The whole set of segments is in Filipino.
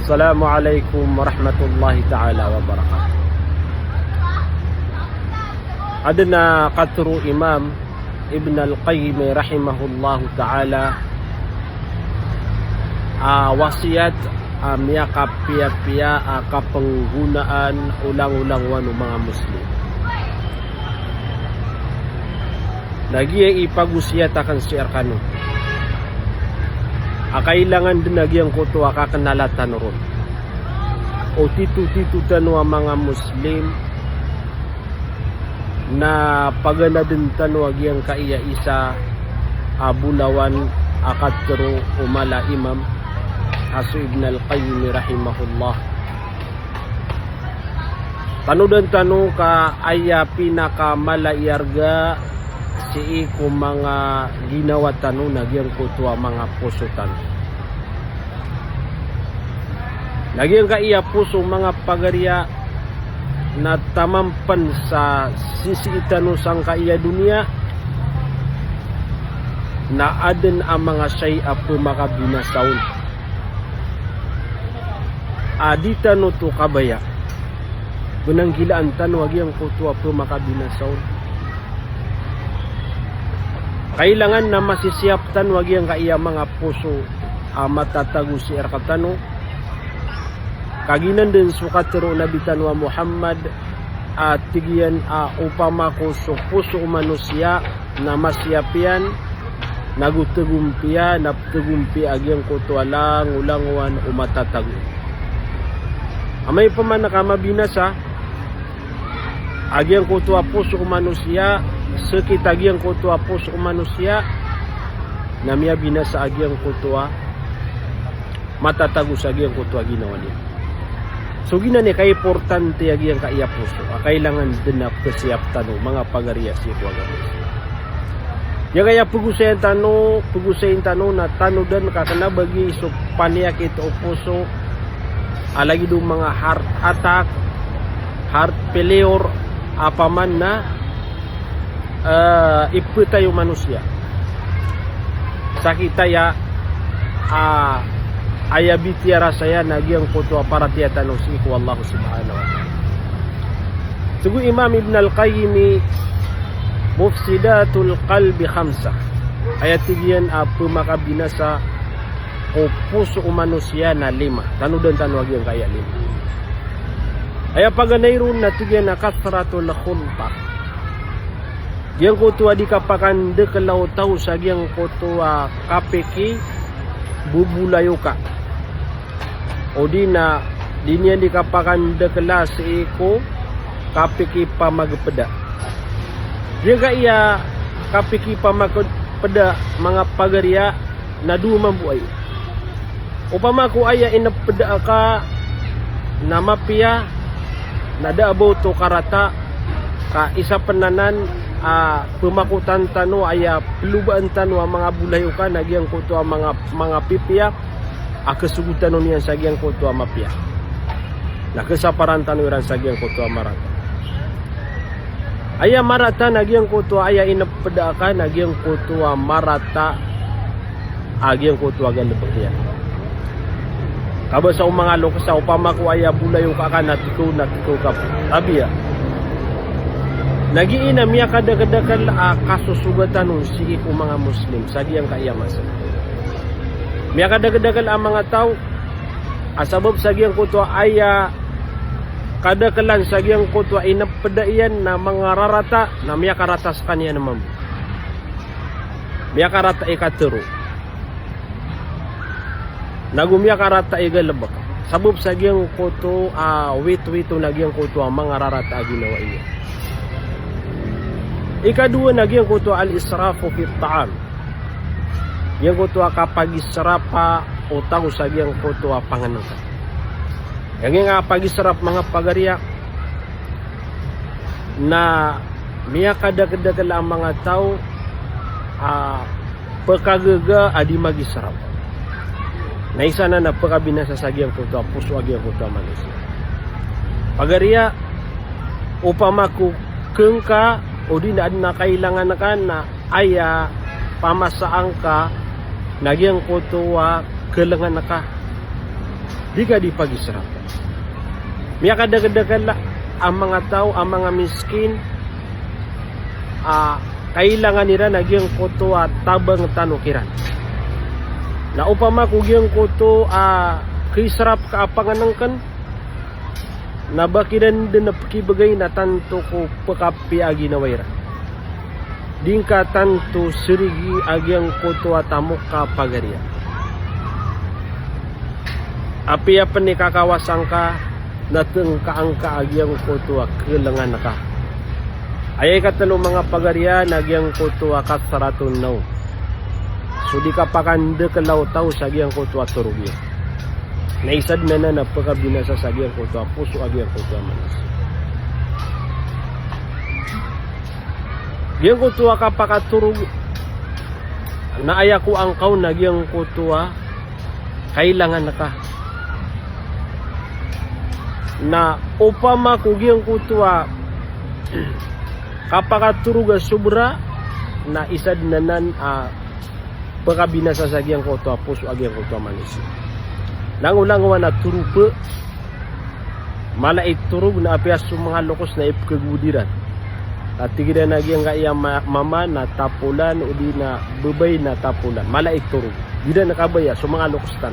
Assalamualaikum warahmatullahi ta'ala wabarakatuh. Adna qatru Imam Ibn Al-Qayyim rahimahullahu ta'ala wasiat miyakap pia-pia kapenggunaan ulang-ulang wanu mga muslim. Lagi yang ipagusiat akan siar kanu. Kailangan din nagyang kuto kakanalatan ron. O titu-titu tanwa mga muslim na pagana din tanwa gyang kaiya isa abulawan akatro umala imam Hasu Ibn Al-Qayyim rahimahullah. Tanudan tanu ka aya pinaka malayarga si iku mga ginawa tanu nagyang kutua mga pusutan. Nagyang kaiya puso mga pagarya na tamampan sa sisi itanu sang kaiya dunia na aden ang mga syai'a pumakabinasaun. Adita no to kabaya gunang gilaan tanu nagyang kutua pumakabinasaun. Kailangan na masisiaptan wag yang kaiya mga puso matatago si arkatano. Kaginan din sukatero Nabi tanwa Muhammad at tigyan upama ko so puso manusia na masyapian nagutugumpiya naptugumpi agyang kutualang ulangwan umatatago. Amay pa man nakamabinasa agyang kutua puso manusia sekitagyang kutua puso manusia na miya binasa agyang kutua matatago sa agyang kutua ginawa niya. So ginani kay importante agyang kaiya puso. Kailangan din na kasiap tano mga pagariya si kuagamis. Ya kaya pugusayin tano na tano dan kakanabagi so paniyak ito o puso alagi do mga heart attack, heart failure apaman na ipu tayo manusia sakit ya ayabiti rasaya nagyang kutua para tiyatan si iku Allah subhanahu wa ta'ala. Sugu Imam Ibn Al-Qayyim mufsidatul qalbi khamsa ayat tigian pumakabinasa o puso manusia na 5 tanudan tanu agyang kaya 5 aya paganayron na tigian na kathratul khulta yang kutua di kapakan dekelaw tau sa yang kutua kapeki bubulayuka o di na dinya di kapakan dekela seiko kapeki pamagpeda dia ka iya kapeki pamagpeda mga pagarya na dumambuay upama ko aya inapeda ka na mapia na daabaw to karata ka isa penanan pemakutan tanu aya pelubaan tanu mga bulayukan nagyang kutua mga pipia kesugutan niyan sagyang kutua mapia na kesaparan tanu ran sagyang kutua marata aya marata nagyang kutua aya inapedaka nagyang kutua marata agyang kutua galebegyan kaba sa mga loko sa upama ko aya bulayuka ka natiko ka tabiya nagiina miya kadagadagal kasusugatan nun si iku mga muslim sagyang kaiyamasan. Miya kadagadagal ang mga tao asabab sagyang kutua aya kadagalan sagyang kutua inapedaian na mga rarata na miya karatas kanya naman. Miya karata ikatero. Nagumiya karata igalabak. Sabab sagyang kutu wit-wito nagyang kutua mga rarata ginawa iya. Ikadua nagyang kutua al-israfu fi ta'am. Yang kutua kapag israpa o tao sa yang kutua panganutan. Yang nga pag-israp mga pagarya na miya kadagdagal ang mga tao pagkagaga adi mag-israp. Na isa na napakabinasa sa yang kutua puso agyang kutua manusia. Pagarya upamaku kengka o di na kailangan ka na aya pamasaan ka nagyang kutua kelengan ka di ka di pagisarap. Miya kadagadagan ang mga tao, ang mga miskin, kailangan nila nagyang koto at tabang tanukiran. Na upama kugyang koto kisarap kaapanganangkan, na bakidan din na pakibagay na tanto ko pakapi agi na wayra. Din ka tanto sirigi agyang koto at amok kapagariya. Api apa ni kakawasang ka nateng kaangka agyang koto at kailangan na ka. Ayay katalo mga pagariya nagyang koto at kasaratun naw. So di ka pakanda kalaw tao sa agyang koto at turugya. Naisad na napakabinasa sa agyang koto at puso agyang koto at manas. Agyang koto at kapakaturug na aya ko ang kaw na agyang koto at kailangan na ka. Na upama kugyang koto at kapakaturug at sobra na isad na pagkabinasa sa agyang koto at puso agyang koto at manas. Langulangawan na turupe, malait turug na apias sa mga lokos na ipkagudiran. At tigida na giyang kaya mama na tapulan o di na babay na tapulan. Malait turug. Dida nakabaya sa mga lokostan.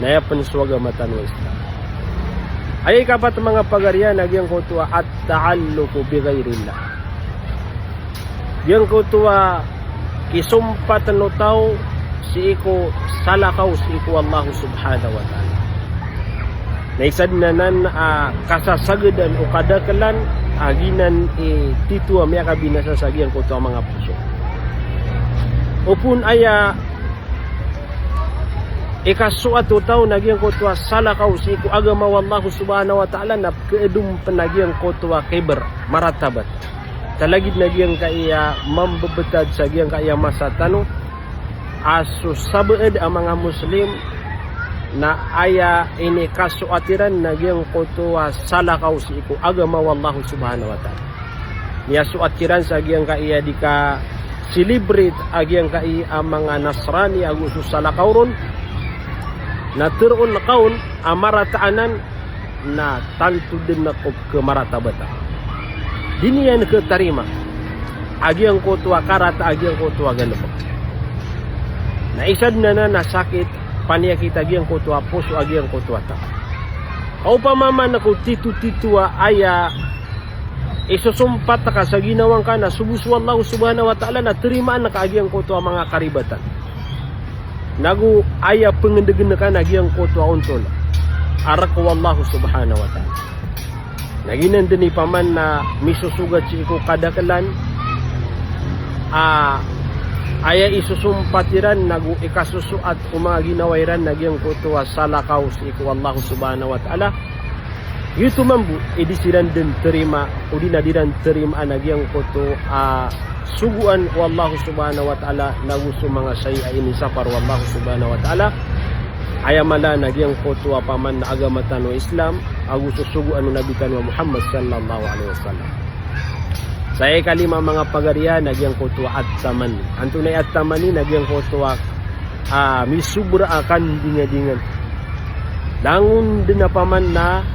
Nayapan suwaga matanwa isla. Ayay kapat mga pagarian na giyang kotua at taallo ko bigayrillah. Giyang kotua kisumpat no tao si iko salakaw si iko Allah subhanahu wa ta'ala. Naisad na kasasagadan o kadakalan aginan titua miya kabinasa sa agyan ko ito ang mga puso. Upun aya ikasuat o tao nagyang ko ito salakaw si iko agama Allah subhanahu wa ta'ala na kaedum panagyang ko ito kiber maratabat. Talagid nagyang kaya mambabetad sa agyan kaya masatano aso sabaed ang mga Muslim na aya ini kasuatiran nagyang kotoa salakaw si iku agama wallahu subhanahu wa ta'ala. Niya suatiran sa agyang kaiya di ka celebrate agyang kaiya ang mga Nasrani agusto salakaw ron na turon na kaon amarataanan na tanto din na kemaratabata. Diniyan ketarima agyang kotoa karata agyang kotoa ganapag. Naisad na nasakit paniya kita agyang kotoa puso agyang kotoa ta. O pamaman ako titu-titua aya isusumpat ka sa ginawang ka na subusu Allah subhanahu wa ta'ala na terimaan na kaagyang kotoa mga karibatan. Nagu aya pengendegan ka na agyang kotoa untol. Arak ko Allah subhanahu wa ta'ala. Naginan din paman na misusugat si ko kadakalan aya isusumpatiran nagu ikasusuat mga ginawairan nagyang kotoa salakaw si iku Allah subhanahu wa ta'ala. Yuto mambu edisiran din terima udi na diran terima nagyang koto suguan wallahu subhanahu wa ta'ala nagu su mga saya ini sapar wallahu subhanahu wa ta'ala. Aya mala nagyang koto paman na agama tano Islam agu susuguan Nabi kanwa Muhammad sallallahu alaihi wasallam. Saya kalima mga pagariya nagyang kotua at taman. Antunay at taman ni nagyang kotua misubra akan dinga-dingan. Langun din na paman na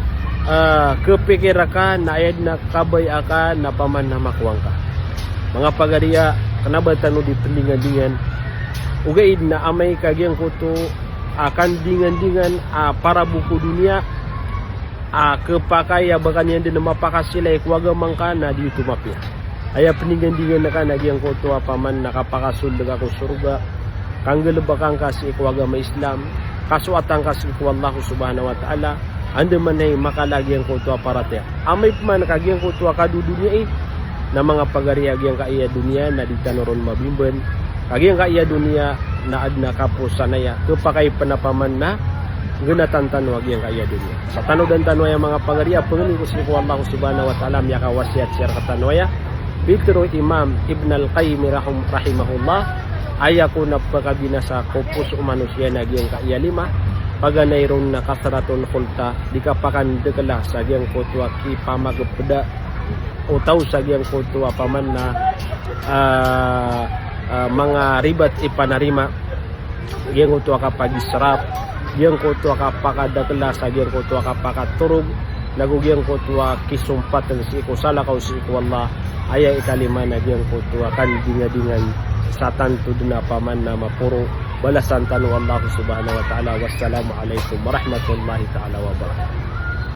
kepikira ka na ayad na kabay aka na paman na makuwang ka. Mga pagariya kanabatan di pelingan-dingan. Ugaid na amay kagyang koto akan dingan-dingan para buku dunia kepakaya bahkan yang din mapakasilay kuwaga mangka na di tumapia. Aya peninggan-dingan na ka nagyang koto paman nakapakasul daga ko surga. Kanggelebakang kasi kuwaga ma Islam. Kasuatang kasi ku Allah subhanahu wa ta'ala. Anda manay makalagyang koto parate. Amay man kagyang koto kadu dunia na mga pagariagyang kaiya dunia na di tanoron mabimben. Kagyang kaiya dunia na adna kapos sanaya. Kepakay panapaman na gunatan tanwag yang kaya dunia. Sa tano dan tanwaya mga pagariya pengening ko si Allah subhanahu wa ta'ala miya kawasiat siya katanwaya. Pitro Imam Ibn Al-Qayyim rahimahullah aya ko na pagkabinasa ko puso manusia nagyang kaya lima paganayron na kasaraton kulta di kapakan dekala sa gyang kotwa ki pamagpeda o taw sa gyang kotwa paman na mga ribat ipanarima gyang kotwa kapag israp Giyang ko tuwa kapakadagla sa giyang ko tuwa kapakaturog. Nagugiyang ko tuwa kisumpat ng si ko salakaw si ko Allah. Aya ikalima na giyang ko tuwa kan dinga-dingan sa tantud na paman na mapuro. Balasan tanu Allah subhanahu wa ta'ala. Wassalamu alaikum warahmatullahi ta'ala wabarakatuh.